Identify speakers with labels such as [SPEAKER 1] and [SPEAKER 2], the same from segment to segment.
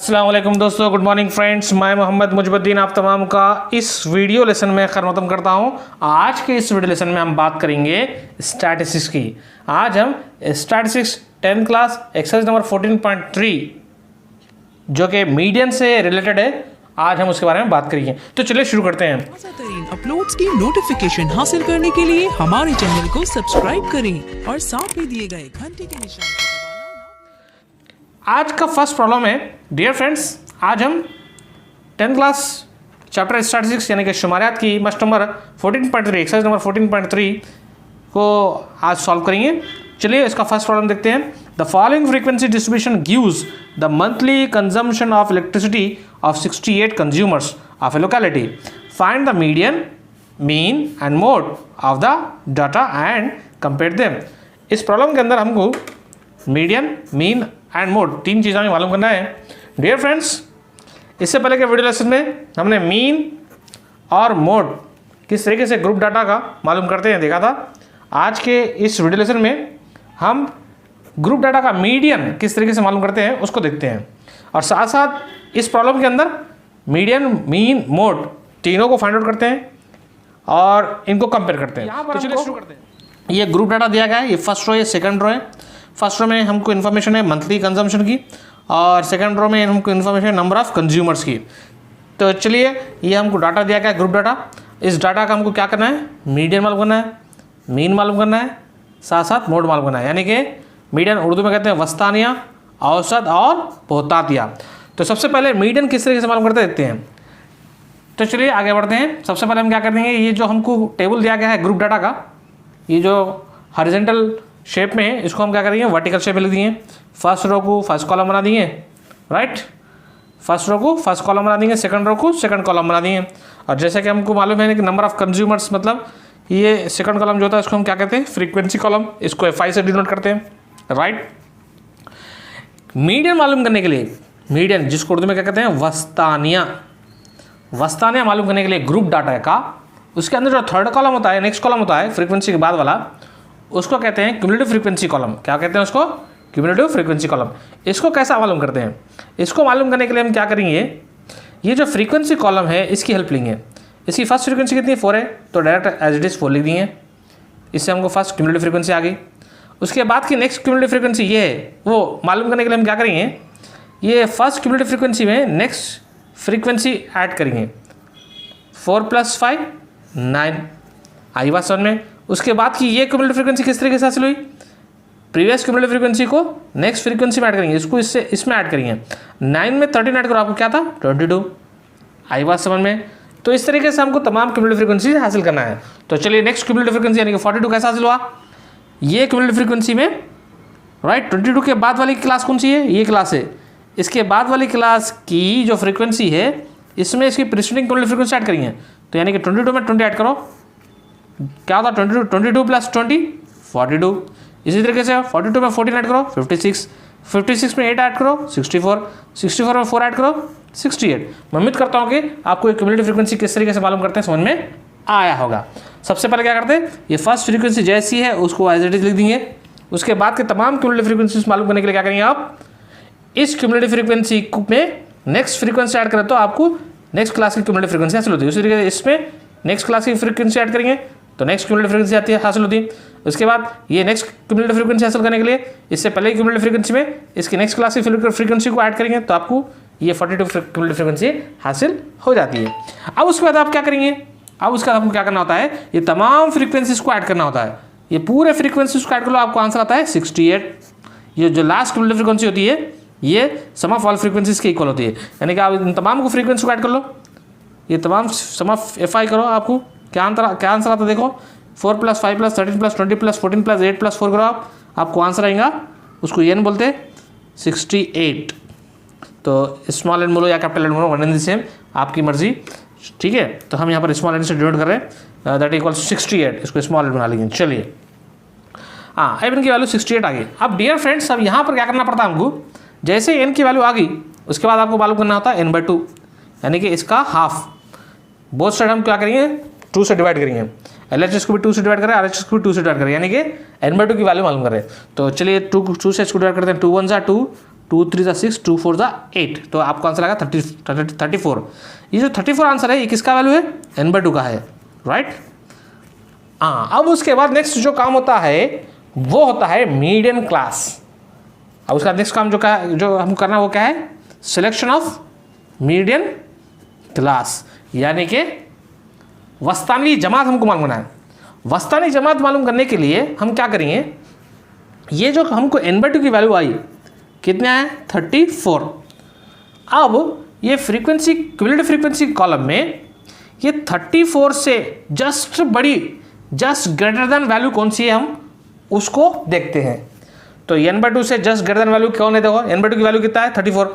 [SPEAKER 1] अस्सलाम वालेकुम दोस्तों, गुड मॉर्निंग फ्रेंड्स। मैं मोहम्मद मुजबुद्दीन आप तमाम का इस वीडियो लेसन में खैर करता हूं। आज के इस वीडियो लेसन में हम बात करेंगे स्टैटिस्टिक्स की। आज हम statistics 10th class exercise number 14.3 जो कि मीडियन से रिलेटेड है, आज हम उसके बारे में बात करेंगे। तो चलिए शुरू करते हैं।
[SPEAKER 2] अपलोड्स की नोटिफिकेशन हासिल करने के लिए हमारे चैनल को सब्सक्राइब करें और साथ में दिए गए घंटे के निशान को दबाना।
[SPEAKER 1] आज का फर्स्ट प्रॉब्लम है डियर फ्रेंड्स, आज हम 10th क्लास चैप्टर स्टैटिस्टिक्स यानी कि शुमारियात की मस्ट नंबर 14.3 एक्सरसाइज नंबर 14.3 को आज सॉल्व करेंगे। चलिए इसका फर्स्ट प्रॉब्लम देखते हैं। The following frequency distribution gives the monthly consumption of elasticity of 68 consumers of A locality. Find the median, mean and mode of the data and compare them. इस problem के अंदर हमको median, mean and mode तीन चीज़ें हमें मालूम करना है। डियर फ्रेंड्स, इससे पहले के वीडियो लेसन में हमने मीन और मोड किस तरीके से ग्रुप डाटा का मालूम करते हैं देखा था। आज के इस वीडियो लेसन में हम ग्रुप डाटा का मीडियन किस तरीके से मालूम करते हैं उसको देखते हैं, और साथ साथ इस प्रॉब्लम के अंदर मीडियन, मीन, मोड तीनों को फाइंड आउट करते हैं और इनको कंपेयर करते हैं। तो चलिए शुरू करते हैं। ये ग्रुप डाटा दिया गया है, ये फर्स्ट रो है, सेकंड रो है। फर्स्ट रो में हमको इन्फॉर्मेशन है मंथली कंजम्पशन की, और सेकंड रो में हमको इन्फॉर्मेशन है नंबर ऑफ कंज्यूमर्स की। तो चलिए ये हमको डाटा दिया गया है, ग्रुप डाटा। इस डाटा का हमको क्या करना है, मीडियन मालूम करना है, मीन मालूम करना है, साथ साथ मोड मालूम करना है। यानी कि मीडियन उर्दू में कहते हैं वस्तानिया, औसत और बहुतातिया। तो सबसे पहले मीडियन किस तरीके से मालूम करते देखते हैं। तो चलिए आगे बढ़ते हैं। सबसे पहले हम क्या कर देंगे, ये जो हमको टेबल दिया गया है ग्रुप डाटा का, ये जो हॉरिजॉन्टल शेप में है, इसको हम क्या करेंगे वर्टिकल शेप में लिख दिए। फर्स्ट रो को फर्स्ट कॉलम बना दिए, राइट। फर्स्ट रो को फर्स्ट कॉलम बना देंगे, सेकंड रो को सेकंड कॉलम बना दिए। और जैसे कि हमको मालूम है कि नंबर ऑफ कंज्यूमर्स मतलब ये सेकंड कॉलम जो होता है इसको हम क्या कहते हैं, फ्रीक्वेंसी कॉलम। इसको F5 से डिनोट करते हैं, राइट। मीडियन मालूम करने के लिए, मीडियन जिसको उर्दू में क्या कहते हैं वस्तानिया, वस्तानिया मालूम करने के लिए ग्रुप डाटा का उसके अंदर जो थर्ड कॉलम होता है, नेक्स्ट कॉलम होता है फ्रीक्वेंसी के बाद वाला, उसको कहते हैं क्यूमुलेटिव फ्रीक्वेंसी कॉलम। क्या कहते हैं उसको, क्यूमुलेटिव फ्रीक्वेंसी कॉलम। इसको कैसा मालूम करते हैं, इसको मालूम करने के लिए हम क्या करेंगे, ये जो फ्रीक्वेंसी कॉलम है इसकी हेल्प लेंगे। इसकी फर्स्ट फ्रीक्वेंसी कितनी है, 4 है, तो डायरेक्ट एज इट इज 4 लिख दिए। इससे हमको फर्स्ट क्यूमुलेटिव फ्रीक्वेंसी आ गई। उसके बाद की नेक्स्ट क्यूमुलेटिव फ्रीक्वेंसी ये है, वो मालूम करने के लिए हम क्या करेंगे, ये फर्स्ट क्यूमुलेटिव फ्रीक्वेंसी में नेक्स्ट फ्रीक्वेंसी ऐड करेंगे। 4 + 5 9, आई बात समझ में। उसके बाद की ये क्यूमुलेटिव फ्रीक्वेंसी किस तरीके से हासिल हुई, प्रीवियस क्यूमुलेटिव फ्रीक्वेंसी को नेक्स्ट फ्रीक्वेंसी में ऐड करेंगे, इसको इससे इसमें ऐड करेंगे। 9 में 13 ऐड करो, आपको क्या था 22, आई बात समझ में। तो इस तरीके से हमको तमाम क्यूमुलेटिव फ्रीक्वेंसी हासिल करना है। तो चलिए नेक्स्ट क्यूमुलेटिव फ्रीक्वेंसी यानी कि 42 कैसे हासिल हुआ, ये क्यूमुलेटिव फ्रीक्वेंसी में, राइट। 22 के बाद वाली क्लास कौन सी है, ये क्लास है। इसके बाद वाली क्लास की जो फ्रीक्वेंसी है इसमें इसकी प्रीसीडिंग क्यूमुलेटिव फ्रीक्वेंसी ऐड करेंगे। तो यानी कि 22 में 20 ऐड करो, क्या होता 22 + 20 42। इसी तरीके से 42 में 14 ऐड करो 56, 56 में 8 ऐड करो 64, 64 में 4 ऐड करो 68। मैं उम्मीद करता हूँ कि आपको ये क्यूमुलेटिव फ्रीक्वेंसी किस तरीके से मालूम करते हैं समझ में आया होगा। सबसे पहले क्या करते हैं, ये फर्स्ट फ्रीक्वेंसी जैसी है उसको एज इट इज लिख देंगे। उसके बाद के तमाम क्यूमुलेटिव फ्रीक्वेंसी मालूम करने के लिए क्या करेंगे, आप इस क्यूमुलेटिव फ्रीक्वेंसी में नेक्स्ट फ्रीक्वेंसी ऐड करें तो आपको नेक्स्ट क्लास की क्यूमुलेटिव फ्रीक्वेंसी हासिल होती है। उसी तरीके से इसमें नेक्स्ट क्लास की फ्रीक्वेंसी ऐड करेंगे तो नेक्स्ट क्यूमुलेटिव फ्रीक्वेंसी आती है, हासिल होती है। उसके बाद ये नेक्स्ट क्यूमुलेटिव फ्रीक्वेंसी हासिल करने के लिए इससे पहले की क्यूमुलेटिव फ्रीक्वेंसी में इसकी नेक्स्ट क्लास की फ्रीक्वेंसी को ऐड करेंगे तो आपको ये 42 क्यूमुलेटिव फ्रीक्वेंसी हासिल हो जाती है। अब उसके बाद आप क्या करेंगे, अब उसका आपको क्या करना होता है, ये तमाम फ्रीक्वेंसीज को ऐड करना होता है। ये पूरे फ्रीक्वेंसीज को ऐड कर लो, आपको आंसर आता है 68। ये जो लास्ट क्यूमुलेटिव फ्रीक्वेंसी होती है ये सम ऑफ ऑल फ्रीक्वेंसीज के इक्वल होती है। यानी कि आप इन तमाम को फ्रीक्वेंसी को ऐड कर लो, ये तमाम सम ऑफ Fi करो, आपको क्या आंसर आता है देखो। 4 + 5 + 13 + 20 + 14 + 8 + 4 करो, आपको आंसर आएगा, उसको n बोलते हैं 68। तो स्मॉल एन बोलो या कैपिटल एन बोलो, वन एन द सेम, आपकी मर्जी, ठीक है। तो हम यहाँ पर स्मॉल एन से डिनोट कर रहे हैं, दैट इक्वल्स 68, इसको स्मॉल एन बना लेंगे। चलिए हाँ, अब n की वैल्यू 68 आ गई। अब डियर फ्रेंड्स, अब यहाँ पर क्या करना पड़ता है हमको, जैसे n की वैल्यू आ गई उसके बाद आपको मालूम करना होता है n/2, यानी कि इसका हाफ। बोथ साइड हम क्या करेंगे 2 से डिवाइड करेंगे, LHS को भी 2 से डिवाइड करें, RHS को भी 2 से डिवाइड करें, यानी कि n/2 की वैल्यू मालूम करें। तो चलिए 2 से इसको डिवाइड करते हैं, 2 × 1 = 2, 2 3 ज़ा 6, 2 4 ज़ा 8, तो आपका आंसर आएगा 34। ये जो 34 आंसर है ये किसका वैल्यू है, n/2 का है, राइट। हाँ, अब उसके बाद नेक्स्ट जो काम होता है वो होता है मीडियन क्लास। अब उसका नेक्स्ट काम जो हम करना वो क्या है, सिलेक्शन ऑफ मीडियन क्लास, यानी कि वस्तानी जमात हमको मालूम करना है। वस्तानी जमात मालूम करने के लिए हम क्या करेंगे, ये जो हमको n/2 की वैल्यू आई कितना है 34। अब ये फ्रीक्वेंसी क्यूमुलेटिव फ्रीक्वेंसी कॉलम में ये 34 से जस्ट ग्रेटर देन वैल्यू कौन सी है हम उसको देखते हैं। तो n/2 से जस्ट ग्रेटर देन वैल्यू कौन है, देखो n/2 की वैल्यू कितना है 34,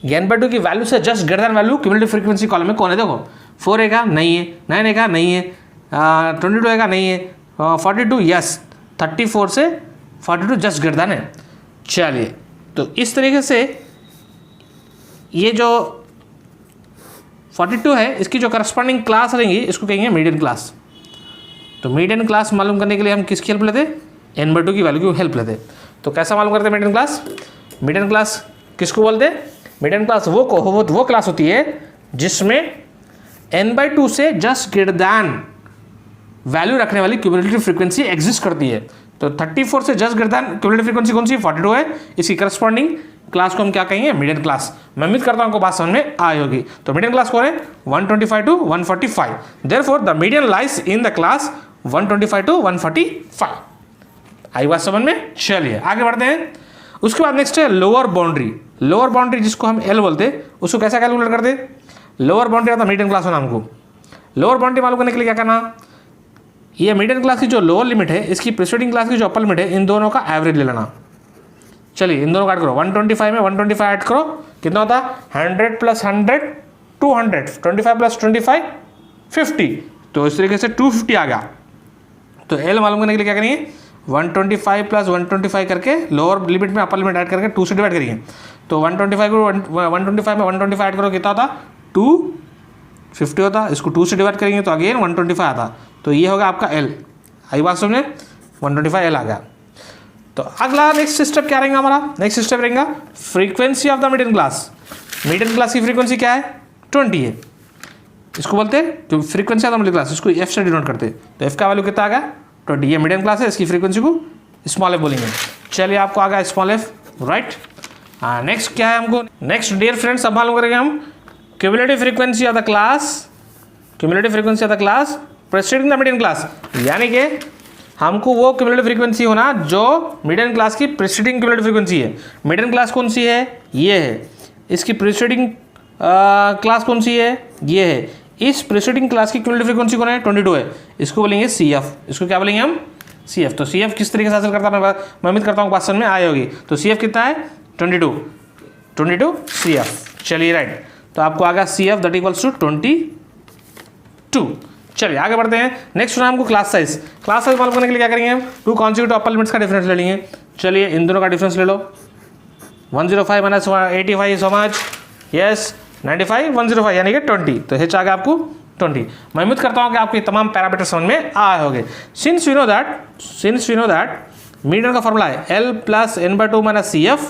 [SPEAKER 1] n/2 की वैल्यू से just greater than value cumulative frequency column में कौन है, देखो 4 है क्या, नहीं है, 9 है क्या, नहीं है, 22 है क्या, नहीं है, 42 यस, 34 से 42 जस्ट ग्रेटर देन है। चलिए, तो इस तरीके से ये जो 42 है इसकी जो करस्पॉन्डिंग क्लास रहेंगी इसको कहेंगे मीडियन क्लास। तो मीडियन क्लास मालूम करने के लिए हम किसकी हेल्प लेते, n/2 की वैल्यू की हेल्प लेते। तो कैसा मालूम करते हैं मीडियन क्लास, मीडियन क्लास किसको बोलते हैं, मीडियन क्लास वो क्लास होती है जिसमें n/2 से जस्ट ग्रेटर दैन वैल्यू रखने वाली क्यूमुलेटिव फ्रीक्वेंसी एग्जिस्ट करती है। तो 34 से just greater than cumulative frequency कौन सी 42 है, इसकी करस्पॉन्डिंग क्लास को हम क्या कहेंगे, मीडियन क्लास। मैं उम्मीद करता हूं आपको बात समझ में आई होगी। तो मीडियन क्लास कौन है 125 to 145, therefore the median lies in the class 125 to 145। आई बात समझ में, चलिए आगे बढ़ते हैं। उसके बाद नेक्स्ट है लोअर बाउंड्री। लोअर बाउंड्री जिसको हम एल बोलते हैं उसको कैसा कैलकुलेट करते, लोअर बाउंड्री आता मीडियन क्लास होना हमको। लोअर बाउंड्री मालूम करने के लिए क्या करना, ये मीडियन क्लास की जो लोअर लिमिट है इसकी प्रीसीडिंग क्लास की जो अपर लिमिट है इन दोनों का एवरेज ले लेना। चलिए इन दोनों का ऐड करो, 125 में 125 ऐड करो, कितना होता है 100 + 100 200, 25 + 25 50, तो इस तरीके से 250 आ गया। तो एल मालूम करने के लिए क्या करेंगे 125 + 125 करके लोअर लिमिट में अपर लिमिट ऐड करके 2 से डिवाइड करेंगे। तो 125 को 125 में 125 ऐड करो, कितना होता 250 होता, इसको 2 से डिवाइड करेंगे तो अगेन 125 आता। तो ये होगा आपका एल। आई बात समझे, 125 एल आ गया। तो अगला नेक्स्ट स्टेप क्या रहेगा हमारा, नेक्स्ट स्टेप रहेगा frequency of the median class. Median class की फ्रीक्वेंसी क्या है 20 है, इसको बोलते हैं तो frequency of the median class, इसको एफ से डिनोट करते हैं। तो एफ का वैल्यू कितना आ गया 20, ये मीडियन क्लास है, इसकी फ्रीक्वेंसी को स्मॉल एफ बोलेंगे। चलिए आपको आ गया स्मॉल एफ, राइट। नेक्स्ट क्या है हमको, नेक्स्ट डियर फ्रेंड्स अब मालूम करेंगे हम cumulative frequency of the class, cumulative frequency of the class preceding the median class, यानी कि हमको वो क्यूमुलेटिव फ्रीक्वेंसी होना जो मीडियन क्लास की प्रीसीडिंग क्यूमुलेटिव फ्रीक्वेंसी है। मीडियन क्लास कौन सी है, ये है, इसकी प्रीसीडिंग क्लास कौन सी है, ये है, इस प्रीसीडिंग क्लास की क्यूमुलेटिव फ्रीक्वेंसी कौन है 22 है, इसको बोलेंगे CF। इसको क्या बोलेंगे हम CF। तो CF किस तरीके से हासिल करता है मैं उम्मीद करता हूँ बात समझ में आई होगी। तो CF कितना है 22 CF। चलिए राइट, तो आपको आ गया CF दैट इक्वल्स टू 22। चलिए आगे बढ़ते हैं। नेक्स्ट सुना हमको क्लास साइज। क्लास साइज मालूम करने के लिए क्या करेंगे हम 2 कॉन्सिक्यूटिव अपर लिमिट्स का डिफरेंस ले लेंगे। चलिए इन दोनों का डिफरेंस ले लो, 105 - 85 सो मच, यस 95 105 यानी कि 20, तो H आ गया आपको 20। मैं उम्मीद करता हूँ कि आपको ये तमाम पैरामीटर समझ में आए होंगे। Since we know that median का फॉर्मूला है L + n/2 - CF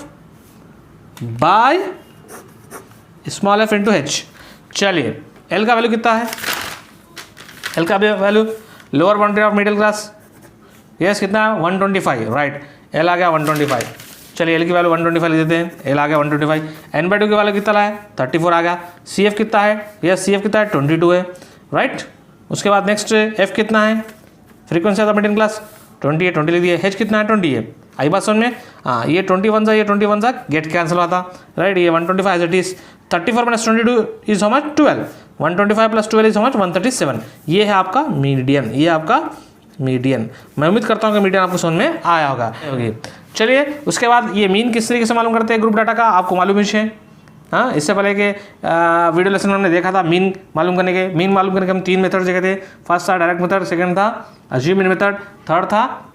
[SPEAKER 1] by small f into H। चलिए L का वैल्यू कितना है, L का value lower boundary of middle class, yes कितना है 125, राइट। L आ गया 125। चलिए L की वैल्यू 125 ले देते हैं, L आ गया 125। n/2 की वैल्यू कितना है 34 आ गया। CF कितना है, यस CF कितना है 22 है, राइट। उसके बाद नेक्स्ट F कितना है, frequency of the middle class 20 है, 20 लिख दिए। H कितना है 20 है। आई बात समझ में, हाँ ये 21 सा ये 21 सा गेट कैंसिल हुआ था, राइट। ये 125 as it is, 34 - 22 is how much 12, 125 + 12 is how much 137। ये है आपका मीडियन, ये आपका मीडियन। मैं उम्मीद करता हूँ कि मीडियन आपको समझ में आया होगा। चलिए उसके बाद ये मीन किस तरीके से मालूम करते हैं ग्रुप डाटा का, आपको मालूम ही है। हाँ, इससे पहले के वीडियो लेसन में हमने देखा था मीन मालूम करने के हम 3 मेथड देखे थे। फर्स्ट था डायरेक्ट मेथड, सेकंड था अज्यूम मीन मेथड, थर्ड था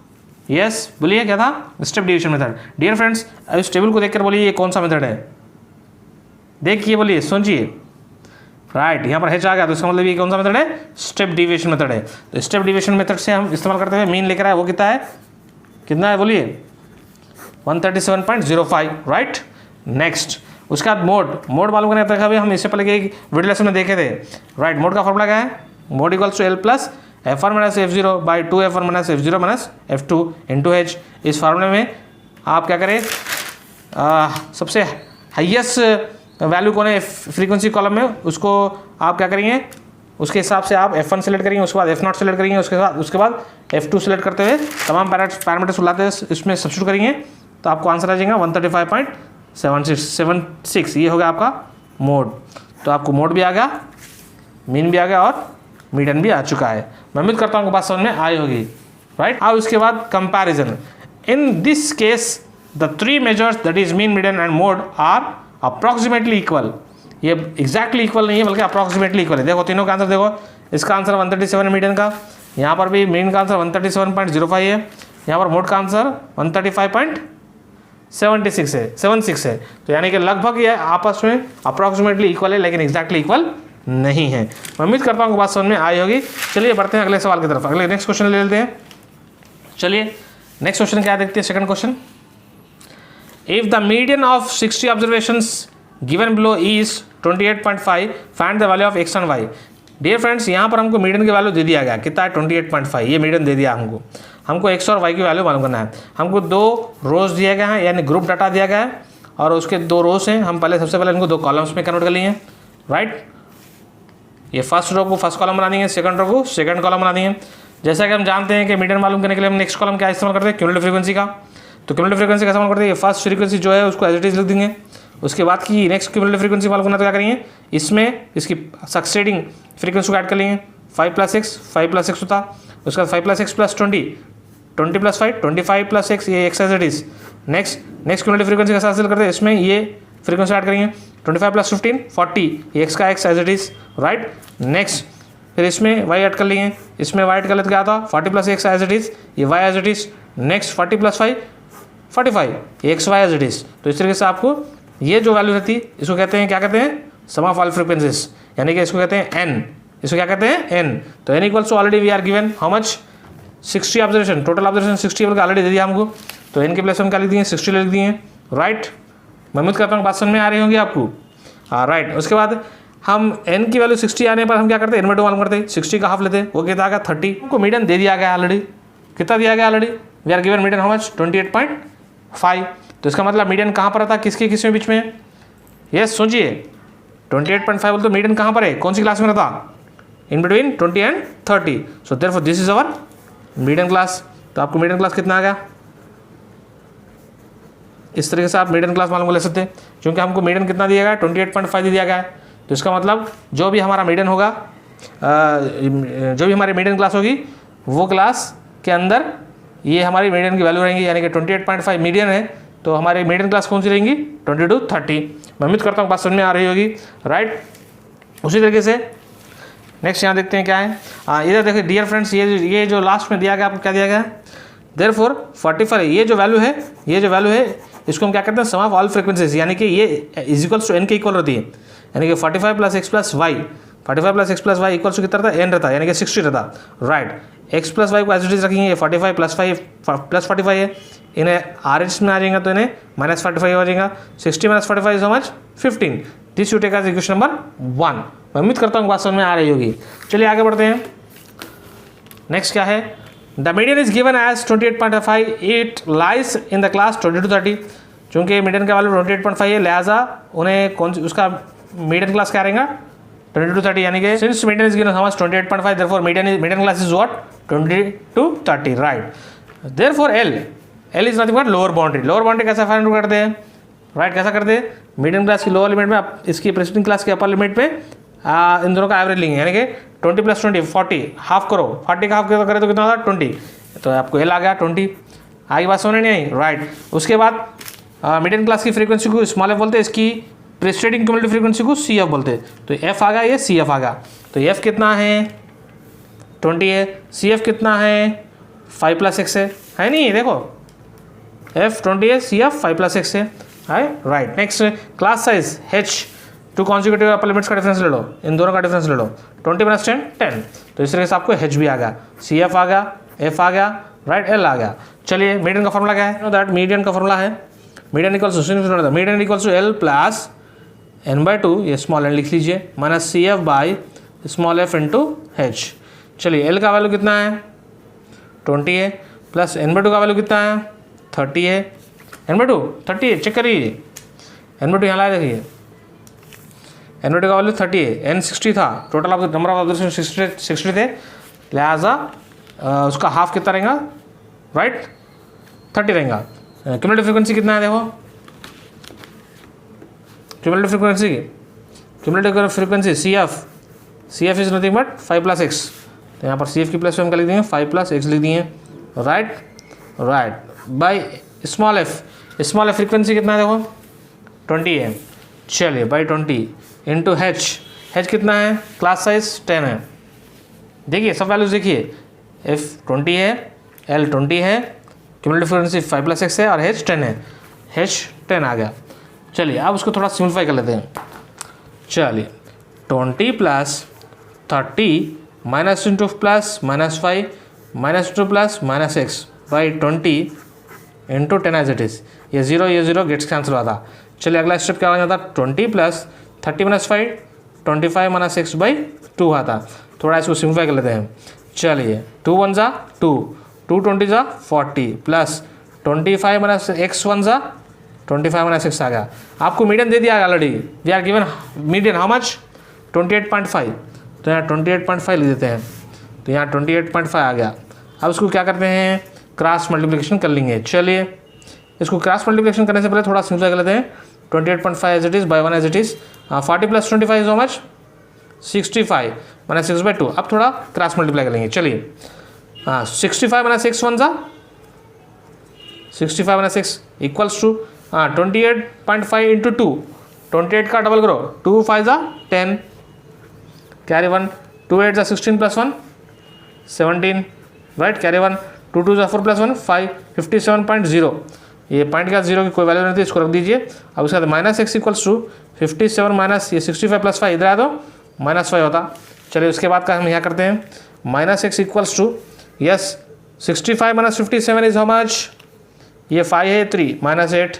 [SPEAKER 1] यस बोलिए क्या था step division method. Dear friends इस टेबल को देखकर बोलिए ये कौन सा मेथड है, देखिए बोलिए सोचिए, राइट। यहाँ पर H आ गया तो इसका मतलब ये कौन सा मेथड है स्टेप डिवीजन मेथड है। तो स्टेप डिवीजन मेथड से हम इस्तेमाल करते हुए मीन लेकर आए, वो कितना है बोलिए 137.05, राइट। नेक्स्ट उसके बाद मोड मालूम करने तक अभी हम इससे पहले एक वीडियो लेसन में देखे थे, राइट। मोड का फॉर्मूला क्या है, mode equals to L plus F1 minus F0 by 2F1 minus F0 minus F2 into H। इस फार्मूले में आप क्या करें, सबसे हाईएस्ट वैल्यू कौन है फ्रीक्वेंसी कॉलम में, उसको आप क्या करेंगे, उसके हिसाब से आप F1 सेलेक्ट करेंगे, उसके बाद F0 सेलेक्ट करेंगे, उसके बाद F2 सेलेक्ट करते हुए तमाम पैरामीटर्स बुलाते हुए इसमें सब्स्टिट्यूट करेंगे, तो आपको आंसर आ जाएगा 135.76। ये हो गया आपका मोड। तो आपको मोड भी आ गया, मीन भी आ गया और मीडियन भी आ चुका है। मैं उम्मीद करता हूँ बात समझ में आई होगी, राइट। अब उसके बाद comparison. In this case the 3 measures that is mean, median and mode are approximately equal. ये एग्जैक्टली इक्वल नहीं है बल्कि अप्रॉक्सीमेटली इक्वल है। देखो तीनों का आंसर देखो, इसका आंसर 137 है मीडियन का, यहाँ पर भी मीन का आंसर 137.05 है, यहाँ पर मोड का आंसर 135.76 है। तो यानी कि लगभग ये आपस में अप्रॉक्सीमेटली इक्वल है लेकिन एग्जैक्टली इक्वल नहीं है। मैं उम्मीद करता हूँ बात समझ में आई होगी। चलिए बढ़ते हैं अगले सवाल की तरफ। अगले नेक्स्ट क्वेश्चन ले लेते हैं। चलिए नेक्स्ट क्वेश्चन क्या देखते हैं, second question. If the median of 60 observations given below is 28.5, find the value of X and Y. Dear friends, यहाँ पर हमको मीडियन की वैल्यू दे दिया गया, कितना है 28.5, ये मीडियन दे दिया हमको एक्स और वाई की वैल्यू मालूम करना है। हमको 2 रोज दिए गए हैं, यानी ग्रुप डाटा दिया गया है और उसके 2 रोज हैं। हम सबसे पहले इनको 2 कॉलम्स में कन्वर्ट कर लिए हैं, राइट। ये फर्स्ट रो को फर्स्ट कॉलम बना देंगे, सेकंड रो को सेकंड कॉलम बना देंगे। जैसा कि हम जानते हैं कि मीडियन मालूम करने के लिए हम नेक्स्ट कॉलम क्या इस्तेमाल करते हैं, क्यूमुलेटिव फ्रीक्वेंसी का। तो क्यूमुलेटिव फ्रीक्वेंसी का इस्तेमाल करते हैं, फर्स्ट फ्रीक्वेंसी जो है उसको एज इट इज लिख देंगे। उसके बाद की नेक्स्ट क्यूमुलेटिव फ्रीक्वेंसी मालूम करना तो क्या करेंगे, इसमें इसकी सक्सेडिंग फ्रीक्वेंसी को ऐड कर लेंगे। 5 + x 5 + x होता, उसके बाद 5 + x + 20 20 + 5 25 + x, ये x as it is. Next cumulative frequency का हासिल करते हैं, इसमें ये फ्रीक्वेंसी ऐड करेंगे 25 + 15 40, ये x का x as it is, right. Next फिर इसमें y ऐड कर लेंगे, इसमें y ऐड कर लेते क्या आता 40 + x एज इट इज, ये y as it is. Next 40 + 5 45, ये x y as it is. तो इस तरीके से आपको ये जो वैल्यू रहती है इसको कहते हैं, क्या कहते हैं, सम ऑफ ऑल फ्रीक्वेंसीज, यानी कि इसको कहते हैं n। इसको क्या कहते हैं, n। तो n equals to already we are given how much 60 observation, total observation 60 already दे दिया हमको। तो n के प्लेस में क्या लिख दिए 60 लिख दिए, राइट। मैं उम्मीद करता हूँ बात समझ में आ रही होंगी आपको, राइट। उसके बाद हम n की वैल्यू 60 आने पर हम क्या करते हैं, n/2 मालूम करते हैं, 60 का हाफ लेते हैं, वो कितना आ गया 30। को मीडियन दे दिया गया ऑलरेडी, कितना दिया गया already, we are given median how much 28.5। तो इसका मतलब मीडियन कहाँ पर रहता, किसके किसमें बीच में, यस सोचिए 28.5 बोलते मीडियन कहाँ पर है, कौन सी क्लास में रहता, in between 20 and 30। So therefore this is our median class. तो आपको मीडियन क्लास कितना आ गया, इस तरीके से आप मीडियन क्लास मालूम ले सकते हैं, क्योंकि हमको मीडियन कितना दिया गया है 28.5 दिया गया है। तो इसका मतलब जो भी हमारा मीडियन होगा, जो भी हमारी मीडियन क्लास होगी वो क्लास के अंदर ये हमारी मीडियन की वैल्यू रहेंगी, यानी कि 28.5 मीडियन है। तो हमारी मीडियन क्लास कौन सी रहेंगी 20 to 30। मैं उम्मीद करता हूँ बात समझ में आ रही होगी, राइट। उसी तरीके से नेक्स्ट यहाँ देखते हैं क्या है, इधर देखिए डियर फ्रेंड्स, ये जो लास्ट में दिया गया आपको क्या दिया गया है, देयरफॉर 45, ये जो वैल्यू है इसको हम क्या कहते हैं सम ऑफ ऑल फ्रीक्वेंसीज, यानी कि ये इज इक्वल्स टू n के इक्वल रहती है, यानी कि 45 + x + y 45 + x + y equals to कितना रहता है n रहता है, यानी कि 60 रहता, राइट। x + y को एज इट इज रखेंगे, ये 45 + 5 + 45 है, इन्हें RH में आ जाएगा तो इन्हें -45 हो जाएगा। 60 - 45 is how much 15। This you take as equation number 1। मैं उम्मीद करता हूँ बात समझ में आ रही होगी। चलिए आगे बढ़ते हैं। नेक्स्ट क्या है, the median is given as 28.5, it lies in the class 20 to 30। चूँकि मीडियन का वैल्यू 28.5 है, लिहाजा उन्हें उसका मीडियन क्लास क्या रहेगा 20 to 30, यानी कि since median is given how much 28.5, therefore median class is what 20 to 30, right. Therefore L is nothing but lower boundary. Lower boundary कैसा फाइंड आउट करते हैं, राइट, कैसा करते हैं, मीडियम क्लास की लोअर लिमिट में आप इसकी प्रेसिडेंट क्लास की अपर लिमिट पे इन दोनों का एवरेज लेंगे, यानी कि 20 + 20 40, हाफ करो, 40 का हाफ करें तो कितना होता है 20, तो आपको L आ गया 20। आगे बात सुनने नहीं आई, राइट। उसके बाद मीडियम क्लास की फ्रीक्वेंसी को स्मॉल f बोलते हैं, इसकी प्रेसिडेंट क्यूमुलेटिव फ्रीक्वेंसी को CF बोलते हैं। तो F आ गया, ये CF आ गया। तो F कितना है 20 है, CF कितना है 5 + x है नहीं, देखो F 20 है, CF 5 + x है, right. Next class size H, 2 consecutive अपर लिमिट्स का डिफरेंस ले लो, इन दोनों का डिफरेंस ले लो, 20 - 10 10। तो इस तरीके से आपको H भी आ गया, CF आ गया, F आ गया, राइट, L आ गया। चलिए मीडियन का फॉर्मूला क्या है, दैट मीडियन का फॉर्मूला है median equals to L plus N by two, ये स्मॉल एन लिख लीजिए, minus C F by small F into H. चलिए एल का वैल्यू कितना है 20 है, प्लस एन बाई टू का वैल्यू कितना है 30 है, एन बाई टू 30 है, चेक करिए एन बाई टू यहाँ लाए देखिए, एन बाई टू का वैल्यू 30 है, एन 60 था, total of number of observation 60 थे, लिहाजा उसका हाफ कितना रहेगा राइट 30 रहेगा। क्यूमुलेटिव फ्रीक्वेंसी कितना है देखो, cumulative frequency C F is nothing but 5 plus X, तो यहाँ पर सी एफ की प्लस हम क्या लिख देंगे 5 प्लस एक्स लिख दिए, right by small F frequency कितना है देखो 20 है, चलिए बाई 20 इंटू एच कितना है, क्लास साइज 10 है, देखिए सब वैल्यूज देखिए, एफ 20 है, एल 20 है, क्यूमुलेटिव फ्रीक्वेंसी 5 प्लस एक्स है और एच 10 है, एच 10 आ गया। चलिए अब उसको थोड़ा सिंप्लीफाई कर लेते हैं, चलिए 20 plus 30 minus into plus minus 5 minus two plus minus X by 20 into 10 as it is, ये जीरो गेट्स कैंसिल हुआ था। चलिए अगला स्टेप क्या हो जाता, 20 plus 30 minus 5 25 minus X by 2 हुआ था, थोड़ा इसको सिंप्लीफाई कर लेते हैं, चलिए 2 1 जा 2 2 20 जा 40 प्लस 25 माइनस एक्स 1 जा 25 माइनस एक्स आ गया। आपको मीडियन दे दिया already, we are given median how much 28.5, तो यहाँ 28.5 लिख देते हैं, तो यहाँ 28.5 आ गया। अब इसको क्या करते हैं क्रॉस मल्टीप्लिकेशन कर लेंगे। चलिए इसको क्रॉस मल्टीप्लिकेशन करने से पहले थोड़ा सिंप्लीफाई कर लेते हैं, 28.5 as it is by 1 as it is, 40 plus 25 is how much 65 minus 6 by 2, अब थोड़ा क्रॉस मल्टीप्लाई करेंगे। चलिए 65 माइनस 6 1 जा 65 माइनस 6 इक्वल्स टू 28.5 इंटू 2, 28 का डबल करो 2 5 जा 10 कैरी 1 2 8 जा 16 प्लस 1 17 राइट, कैरी 1 2 2 जा 4 प्लस 1 5 57.0, ये पॉइंट का जीरो की कोई वैल्यू नहीं थी, इसको रख दीजिए। अब उसके बाद minus X equals to 57 minus ये 65 प्लस 5 इधर आया तो माइनस 5 होता। चलिए उसके बाद का हम यहाँ करते हैं minus X equals to yes 65 minus 57 is how much, ये 5 है 3 minus 8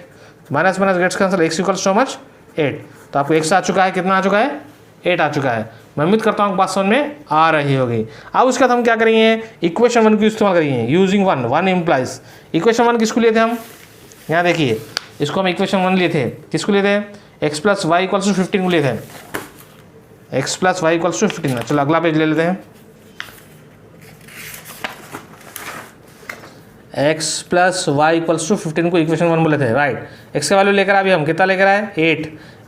[SPEAKER 1] minus minus gets cancel, X equals to how much 8, तो आपको एक्स आ चुका है, कितना आ चुका है 8 आ चुका है। मैं उम्मीद करता हूँ बात समझ में आ रही होगी। अब उसके बाद हम क्या करेंगे इक्वेशन 1 की इस्तेमाल करेंगे यूजिंग 1 इम्प्लाइज। इक्वेशन 1 किसको लिए थे हम, यहाँ देखिए इसको हम इक्वेशन 1 लिए थे, किसको लिए थे X plus Y equals to 15 को लिए थे, X plus Y equals to 15। चलो अगला पेज ले लेते हैं, X plus Y equals to 15 को इक्वेशन 1 बोले थे राइट। एक्स का वैल्यू लेकर अभी हम कितना लेकर आए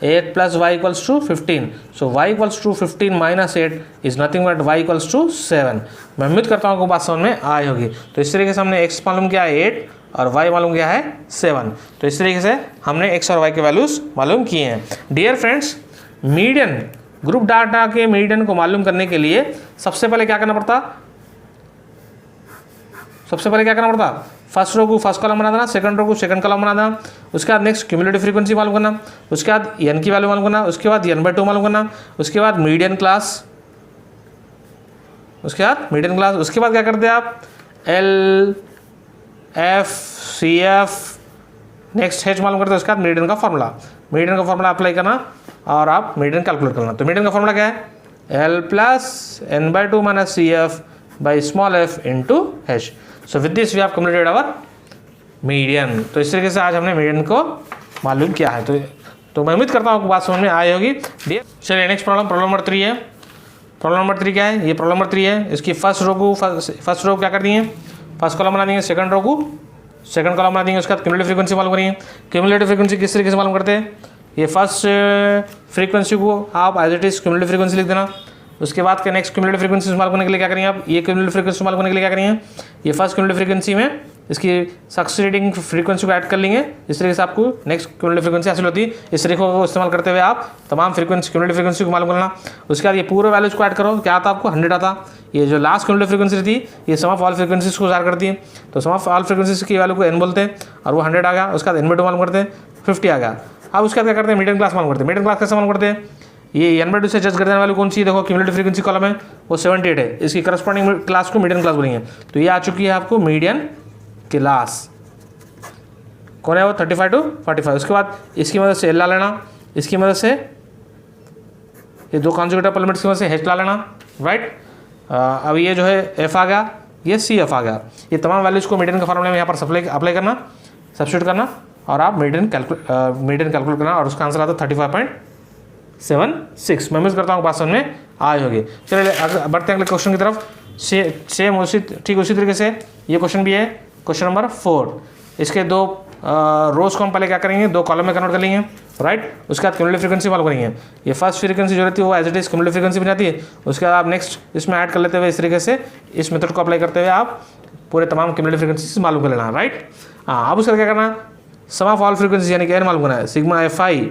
[SPEAKER 1] 8 plus Y equals to 15, so Y equals to 15 minus 8 is nothing but Y equals to 7। मैं उम्मीद करता हूँ आपको बात समझ में आई होगी। तो इस तरीके से हमने एक्स मालूम किया है 8 और y मालूम किया है 7, तो इस तरीके से हमने x और y के वैल्यूज़ मालूम किए हैं। Dear friends, median group data के मीडियन को मालूम करने के लिए सबसे पहले क्या करना पड़ता, फर्स्ट रो को फर्स्ट कॉलम बना देना, सेकंड रो को सेकंड कॉलम बना देना, उसके बाद नेक्स्ट क्यूमुलेटिव फ्रीक्वेंसी मालूम करना, उसके बाद n की वैल्यू मालूम करना, उसके बाद n/2 मालूम करना, उसके बाद मीडियन क्लास, उसके बाद क्या करते हैं आप L F C F next H मालूम करते हैं, उसके बाद मीडियन का फॉर्मूला अप्लाई करना और आप मीडियन कैलकुलेट करना। तो मीडियन का फॉर्मूला क्या है L plus n/2 minus C F by small F into H. So with this we have completed our median. तो इस तरीके से आज हमने मीडियन को मालूम किया है। तो मैं उम्मीद करता हूँ आपको बात समझ में आई होगी। चलिए नेक्स्ट प्रॉब्लम नंबर 3 है। प्रॉब्लम नंबर 3 क्या है, ये प्रॉब्लम नंबर 3 है। इसकी फर्स्ट रो क्या कर दिए, फर्स्ट कॉलम बना देंगे, सेकंड रो को सेकंड कॉलम बना देंगे, उसके बाद क्यूमुलेटिव फ्रीक्वेंसी मालूम करेंगे। क्यूमुलेटिव फ्रीक्वेंसी किस तरीके से मालूम करते हैं, ये फर्स्ट फ्रीक्वेंसी को आप as it is cumulative frequency लिख देना। उसके बाद के नेक्स्ट क्यूमुलेटिव फ्रीक्वेंसी मालूम करने के लिए क्या करेंगे आप, ये क्यूमुलेटिव फ्रीक्वेंसी मालूम करने के लिए क्या करेंगे, ये फर्स्ट क्यूमुलेटिव फ्रीक्वेंसी में इसकी सक्सीडिंग फ्रीक्वेंसी को ऐड कर लेंगे। इस तरीके से आपको नेक्स्ट क्यूमुलेटिव फ्रीक्वेंसी हासिल होती है। इस तरीके को इस्तेमाल करते हुए आप तमाम फ्रीक्वेंसी क्यूमुलेटिव फ्रीक्वेंसी को मालूम करना। उसके बाद ये पूरे वैल्यूज को ऐड करो, क्या आता आपको 100 आता। ये जो लास्ट क्यूमुलेटिव फ्रीक्वेंसी थी ये सम ऑफ ऑल फ्रीक्वेंसीज को ज़ाहिर करती है। तो सम ऑफ ऑल फ्रीक्वेंसीज की वैल्यू को n बोलते हैं और वो 100 आ गया। उसके बाद n/2 मालूम करते हैं, 50 आ गया। अब उसके बाद क्या करते हैं, मीडियन क्लास मालूम करते हैं। मीडियन क्लास कैसे मालूम करते हैं, ये n/2 से जज करने वाली कौन सी, देखो क्यूमुलेटिव फ्रीक्वेंसी कॉलम है वो 78 है, इसकी करस्पॉन्डिंग क्लास को मीडियन क्लास बोलेंगे। तो ये आ चुकी है आपको मीडियन क्लास। कौन है वो 35 to 45। उसके बाद इसकी मदद से एल ला लेना, इसकी मदद से ये दो कॉन्जुगेटिव एलिमेंट्स की मदद से एच ला लेना, राइट। अब ये जो है एफ आ गया, ये सी एफ आ गया। ये तमाम वैल्यूज़ को मीडियन के फॉर्मूले में यहाँ पर अप्लाई करना, सब्स्टिट्यूट करना और आप मीडियन कैलकुलेट करना और उसका आंसर आता है 35.76। मैं उम्मीद करता हूँ बात समझ में आई होगी। चलिए बढ़ते हैं अगले क्वेश्चन की तरफ। सेम ठीक उसी तरीके से ये क्वेश्चन भी है, क्वेश्चन नंबर 4। इसके दो रोज को हम पहले क्या करेंगे, दो कॉलम में कन्वर्ट कर लेंगे, राइट। उसके बाद क्यूमुलेटिव फ्रीक्वेंसी मालूम करेंगे। ये फर्स्ट फ्रीक्वेंसी जो रहती है वो as it is cumulative frequency बन जाती है। उसके बाद आप नेक्स्ट इसमें ऐड कर लेते हुए इस तरीके से इस मेथड को अप्लाई करते हुए आप पूरे तमाम क्यूमुलेटिव फ्रीक्वेंसी मालूम कर लेना, राइट। हाँ, अब उसका क्या करना, सम ऑफ ऑल फ्रीक्वेंसी यानी कि एन मालूम करना है, सिग्मा एफ आई।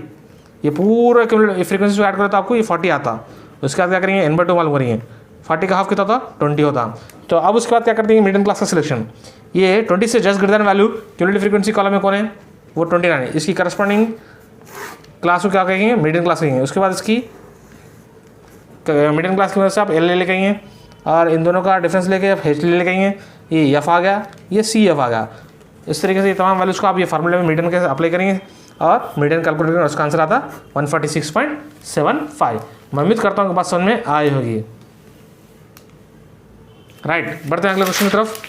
[SPEAKER 1] ये पूरा क्यूमुलेटिव फ्रीक्वेंसी ऐड करो तो आपको ये 40 आता। उसके बाद क्या करेंगे, एन/2 मालूम करेंगे। 40 का हाफ कितना होता, 20 होता। तो अब उसके बाद क्या करते हैं, मीडियन क्लास का सिलेक्शन। ये 20 से just greater than value cumulative frequency column में कौन है, वो 29 है। इसकी करस्पॉन्डिंग क्लास को क्या कहेंगे, मीडियन क्लास कहेंगे। उसके बाद इसकी मीडियन क्लास की वजह से आप एल ले कहेंगे और इन दोनों का डिफरेंस लेके आप एच ले कहेंगे। ये एफ आ गया, ये सी एफ आ गया। इस तरीके से ये तमाम वैल्यूज़ को आप ये फार्मूले में मीडियन के अप्लाई करेंगे और मीडियन कैलकुलेट करेंगे। उसका आंसर आता 146.75। मैं उम्मीद करता हूँ कि बात समझ में आई होगी, राइट। बढ़ते हैं अगले क्वेश्चन की तरफ।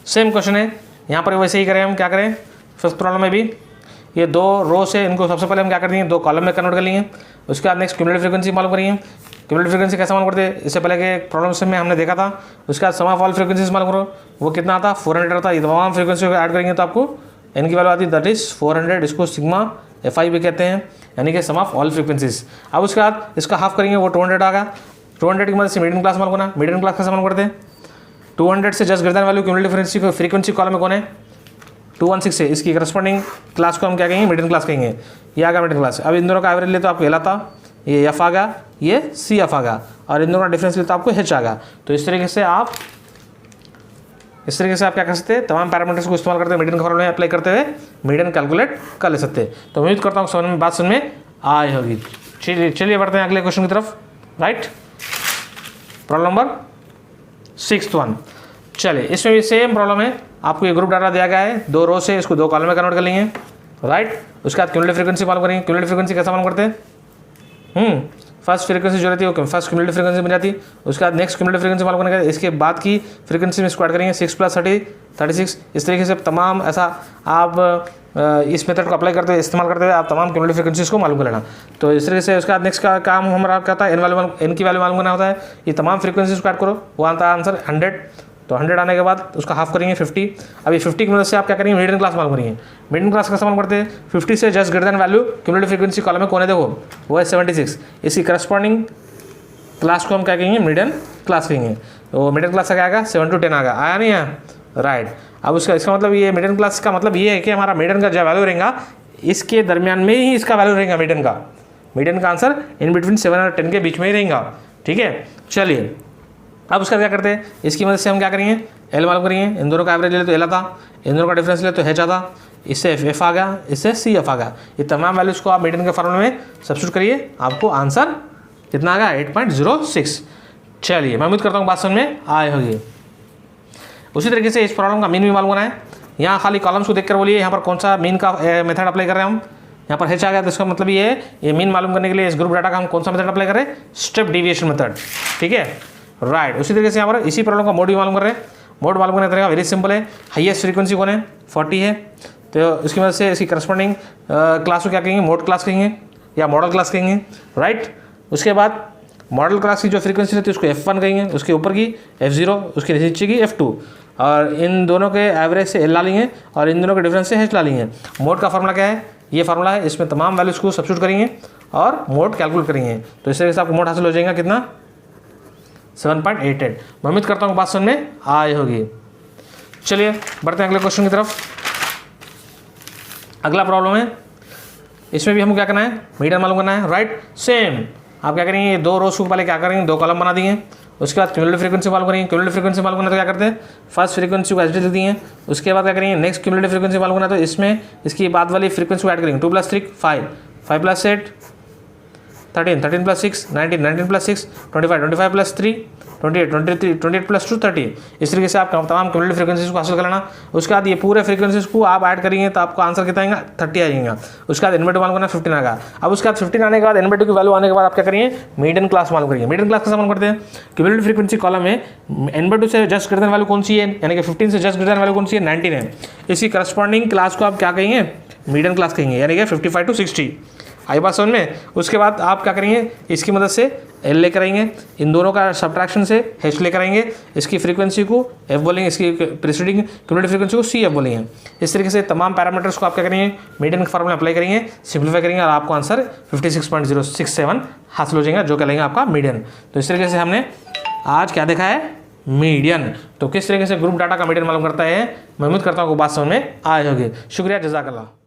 [SPEAKER 1] सेम क्वेश्चन है, यहाँ पर वैसे ही करें हम, क्या करें फर्स्ट प्रॉब्लम में भी ये दो रो से इनको सबसे पहले हम क्या कर देंगे, दो कॉलम में कन्वर्ट कर लेंगे। उसके बाद नेक्स्ट क्यूमुलेटिव फ्रीक्वेंसी मालूम करेंगे। क्यूमुलेटिव फ्रीक्वेंसी कैसे मालूम करते हैं, इससे पहले के प्रॉब्लम्स में हमने देखा था। उसके बाद सम ऑफ ऑल फ्रीक्वेंसीज मालूम करो, वो कितना आता, 400 आता। ये तमाम फ्रीक्वेंसी को ऐड करेंगे तो आपको एन की वैल्यू आती है, दैट इज 400। इसको सिग्मा एफ आई भी कहते हैं, यानी कि सम ऑफ ऑल फ्रीक्वेंसीज। अब उसके बाद इसका हाफ करेंगे, वो 200 आ गया। 200 की मदद से मीडियन क्लास मालूम करना। मीडियन क्लास कैसे मालूम करते हैं, 200 से just greater than value cumulative frequency column में कौन है, 216 है। इसकी करस्पॉन्डिंग क्लास को हम क्या कहेंगे, मीडियन क्लास कहेंगे। ये आ गया मीडियन क्लास। अब इन दोनों का एवरेज ले तो आपको एल आता, ये एफ आ गया, ये सी एफ आ गया और इन दोनों का डिफरेंस ले तो आपको एच आ गया। तो इस तरीके से आप क्या कर सकते हैं, तमाम पैरामीटर्स को इस्तेमाल करते हुए मीडियन फॉर्मूला में अप्लाई करते हुए मीडियन कैलकुलेट कर ले सकते हैं। तो उम्मीद करता हूँ बात समझ में आई होगी। चलिए बढ़ते हैं अगले क्वेश्चन की तरफ, राइट। प्रॉब्लम नंबर 6 चलिए, इसमें भी सेम प्रॉब्लम है। आपको ये ग्रुप डाटा दिया गया है, दो रो से इसको दो कॉलम में कन्वर्ट कर लेंगे, राइट। उसके बाद क्यूमुलेटिव फ्रीक्वेंसी मालूम करेंगे। क्यूमुलेटिव फ्रीक्वेंसी कैसा मालूम करते हैं, फर्स्ट फ्रीक्वेंसी जो रहती है वो फर्स्ट क्यूमुलेटिव फ्रीक्वेंसी बन जाती है। उसके बाद नेक्स्ट क्यूमुलेटिव फ्रीक्वेंसी मालूम करने के इसके बाद की फ्रीक्वेंसी में स्क्वायर करेंगे, 6 + 30 36। इस तरीके से तमाम ऐसा आप इस मेथड को अप्लाई करते हुए इस्तेमाल करते हुए आप तमाम क्यूमुलेटिव फ्रीक्वेंसीज को मालूम कर लेना। तो इस तरीके से उसके बाद नेक्स्ट का काम हमारा क्या था, एन की वैल्यू मालूम करना होता है। ये तमाम फ्रीक्वेंसीज को ऐड करो, वो आता है आंसर 100। तो 100 आने के बाद उसका हाफ करेंगे 50। अब ये 50 की मदद से आप क्या करेंगे, मीडियन क्लास मालूम करेंगे। मीडियन क्लास का मालूम करते हैं, 50 से just greater than value cumulative frequency column में कौन है, देखो वो है 76। इसकी करस्पॉन्डिंग क्लास को हम क्या कहेंगे, मीडियन क्लास कहेंगे। तो मीडियन क्लास का क्या आएगा, 7 to 10 आया नहीं है, राइट। अब इसका मतलब ये मीडियन क्लास का मतलब ये है कि हमारा मीडियन का जो वैल्यू रहेगा इसके दरमियान में ही इसका वैल्यू रहेगा मीडियन का आंसर इन बिटवीन 7 और 10 के बीच में ही रहेगा, ठीक है। चलिए अब उसका क्या करते हैं, इसकी मदद से हम क्या करेंगे, एल मालूम करेंगे। इन दोनों का एवरेज ले तो एल आता, इन दोनों का डिफरेंस ले तो एच आता। इससे एफ आ गया, इससे सी एफ आ गया। ये तमाम वैल्यूज़ को आप मीडियन के फॉर्मूले में सब्स्टिट्यूट करिए, आपको आंसर कितना आ गया, 8.06। चलिए मैं उम्मीद करता हूँ बात समझ में आए होगी। उसी तरीके से इस प्रॉब्लम का मीन भी मालूम करना है। यहाँ खाली कॉलम्स को देखकर बोलिए यहाँ पर कौन सा मीन का मेथड अप्लाई कर रहे हैं हम। यहाँ पर एच आ गया तो इसका मतलब ये है, ये मीन मालूम करने के लिए इस ग्रुप डाटा का हम कौन सा मेथड अप्लाई कर रहे हैं, स्टेप डेविएशन मेथड, ठीक है, राइट। उसी तरीके से यहाँ पर इसी प्रॉब्लम का मोड भी मालूम कर रहे हैं। मोड मालूम करने का तरीका वेरी सिंपल है। हाईएस्ट फ्रीक्वेंसी कौन है, 40 है। तो इसकी वजह से इसकी करस्पॉन्डिंग क्लास को क्या कहेंगे, मोड क्लास कहेंगे या मॉडल क्लास कहेंगे, राइट। उसके बाद मॉडल क्लास की जो फ्रीक्वेंसी रहती है उसको F1 कहेंगे, उसके ऊपर की F0, उसके नीचे की F2 और इन दोनों के एवरेज से L ला लेंगे और इन दोनों के डिफरेंस से H ला लेंगे। मोड का फार्मूला क्या है, ये फार्मूला है। इसमें तमाम वैल्यूज़ को सब्स्टिट्यूट करेंगे और मोड कैलकुलेट करेंगे। तो इस तरीके से आपको मोड हासिल हो जाएगा कितना, 7.88। मैं उम्मीद करता हूँ बात समझ में आई होगी। चलिए बढ़ते हैं अगले क्वेश्चन की तरफ। अगला प्रॉब्लम है, इसमें भी हमको क्या करना है, मीडियन मालूम करना है, राइट। सेम आप क्या करेंगे, दो रोज को पहले क्या करेंगे, दो कॉलम बना देंगे। उसके बाद क्यूमुलेटिव फ्रीक्वेंसी मालूम करेंगे। क्यूमुलेटिव फ्रीक्वेंसी मालूम करना तो क्या करते हैं, फर्स्ट फ्रीक्वेंसी को एच डी देती हैं। उसके बाद क्या करेंगे, नेक्स्ट क्यूमुलेटिव फ्रीक्वेंसी मालूम करना तो इसमें इसकी बाद वाली फ्रीक्वेंसी को ऐड करेंगे। 2 + 3 5, 5 + 8 13, 13 प्लस 6 19, 19 प्लस 6 25, 25 प्लस 3 28, 23, 28 प्लस 2 30। इस तरीके से आप तमाम क्यूमुलेटिव फ्रीक्वेंसीज को हासिल कर लेना। उसके बाद ये पूरे फ्रीक्वेंसीज को आप ऐड करेंगे तो आपको आंसर कितना आएगा 30 आएगा। उसके बाद n/2 मालूम करना 15 आएगा। अब उसके बाद 15 आने के बाद n/2 की वैल्यू आने के बाद आप क्या करिए मीडियन क्लास मालूम करिए। मीडियन क्लास कैसे मालूम करते हैं, क्यूमुलेटिव फ्रीक्वेंसी कॉलम में n/2 से जस्ट ग्रेटर देन वैल्यू कौन सी है, यानी कि 15 से जस्ट ग्रेटर देन वैल्यू कौन सी है 19 है। इसकी करस्पॉन्डिंग क्लास को आप क्या कहेंगे मीडियन क्लास कहेंगे, यानी कि 55 to 60। आई बात समझ में। उसके बाद आप क्या करेंगे इसकी मदद से एल लेकर आएंगे, इन दोनों का सब्ट्रैक्शन से एच लेकर आएंगे, इसकी फ्रीक्वेंसी को एफ बोलेंगे, इसकी प्रीसीडिंग क्यूमुलेटिव फ्रीक्वेंसी को सी एफ बोलेंगे। इस तरीके से तमाम पैरामीटर्स को आप क्या करेंगे मीडियन के फॉर्मूला अप्लाई करेंगे, सिंप्लीफाई करेंगे और आपको आंसर 56.067 हासिल हो जाएगा, जो कहलाएंगे आपका मीडियन। तो इस तरीके से हमने आज क्या देखा है मीडियन। तो किस तरीके से ग्रुप डाटा का मीडियन मालूम करता है, मैं उम्मीद करता हूँ बात समझ में आए होगी। शुक्रिया, जज़ाकल्लाह।